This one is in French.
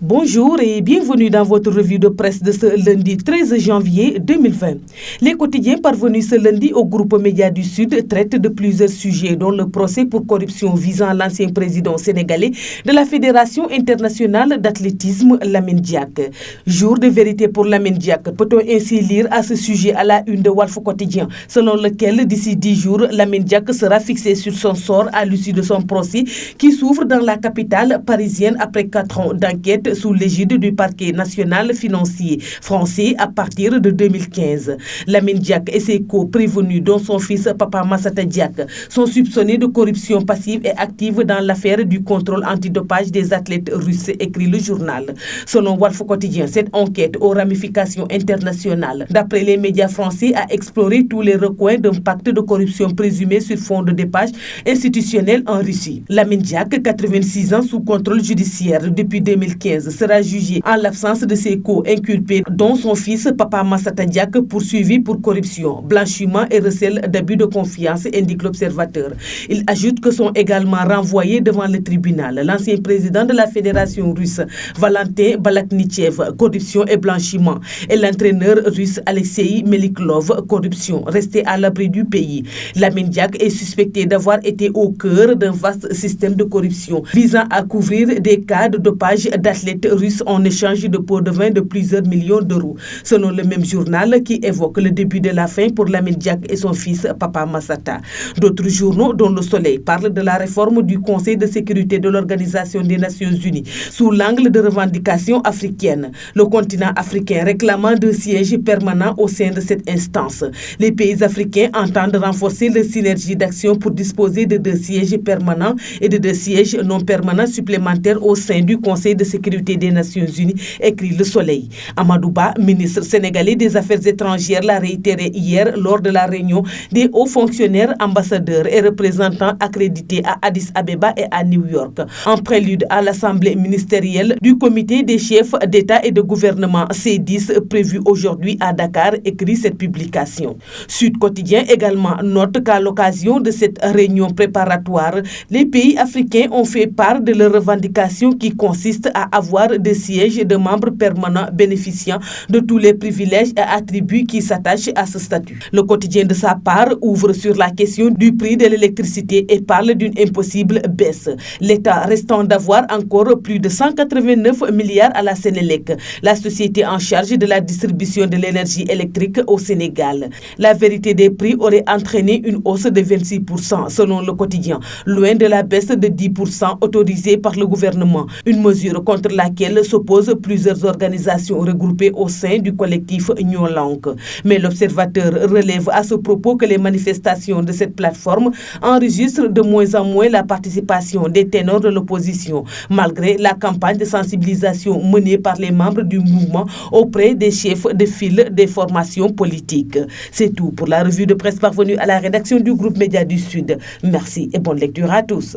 Bonjour et bienvenue dans votre revue de presse de ce lundi 13 janvier 2020. Les quotidiens parvenus ce lundi au groupe Média du Sud traitent de plusieurs sujets, dont le procès pour corruption visant l'ancien président sénégalais de la Fédération internationale d'athlétisme, Lamine Diack. Jour de vérité pour Lamine Diack, peut-on ainsi lire à ce sujet à la une de Walf Quotidien, selon lequel d'ici 10 jours, Lamine Diack sera fixé sur son sort à l'issue de son procès qui s'ouvre dans la capitale parisienne après 4 ans d'enquête sous l'égide du parquet national financier français à partir de 2015. Lamine Diack et ses co-prévenus, dont son fils Papa Massata Diack, sont soupçonnés de corruption passive et active dans l'affaire du contrôle antidopage des athlètes russes, écrit le journal. Selon Walf Quotidien, cette enquête aux ramifications internationales, d'après les médias français, a exploré tous les recoins d'un pacte de corruption présumé sur fond de dopage institutionnel en Russie. Lamine Diack, 86 ans, sous contrôle judiciaire depuis 2015, sera jugé en l'absence de ses co-inculpés, dont son fils Papa Massata Diack, poursuivi pour corruption, blanchiment et recel d'abus de confiance, indique l'Observateur. Il ajoute que sont également renvoyés devant le tribunal l'ancien président de la Fédération russe, Valentin Balaknichev, corruption et blanchiment, et l'entraîneur russe Alexei Meliklov, corruption, resté à l'abri du pays. Lamine Diack est suspecté d'avoir été au cœur d'un vaste système de corruption visant à couvrir des cas de dopage d'athlètes russes en échange de pots de vin de plusieurs millions d'euros, selon le même journal qui évoque le début de la fin pour Lamine Diack et son fils Papa Massata. D'autres journaux, dont Le Soleil, parlent de la réforme du Conseil de sécurité de l'Organisation des Nations Unies sous l'angle de revendications africaines. Le continent africain réclamant deux sièges permanents au sein de cette instance. Les pays africains entendent renforcer leur synergie d'action pour disposer de 2 sièges permanents et de 2 sièges non permanents supplémentaires au sein du Conseil de sécurité des Nations Unies, écrit Le Soleil. Amadou Ba, ministre sénégalais des Affaires étrangères, l'a réitéré hier lors de la réunion des hauts fonctionnaires, ambassadeurs et représentants accrédités à Addis Abeba et à New York, en prélude à l'assemblée ministérielle du comité des chefs d'État et de gouvernement C10 prévue aujourd'hui à Dakar, écrit cette publication. Sud Quotidien également note qu'à l'occasion de cette réunion préparatoire, les pays africains ont fait part de leurs revendications qui consistent à avoir des sièges de membres permanents bénéficiant de tous les privilèges et attributs qui s'attachent à ce statut. Le Quotidien, de sa part, ouvre sur la question du prix de l'électricité et parle d'une impossible baisse. L'État restant d'avoir encore plus de 189 milliards à la Sénélec, la société en charge de la distribution de l'énergie électrique au Sénégal. La vérité des prix aurait entraîné une hausse de 26% selon Le Quotidien, loin de la baisse de 10% autorisée par le gouvernement, une mesure contre laquelle s'opposent plusieurs organisations regroupées au sein du collectif Nyolank. Mais l'Observateur relève à ce propos que les manifestations de cette plateforme enregistrent de moins en moins la participation des ténors de l'opposition, malgré la campagne de sensibilisation menée par les membres du mouvement auprès des chefs de file des formations politiques. C'est tout pour la revue de presse parvenue à la rédaction du groupe Média du Sud. Merci et bonne lecture à tous.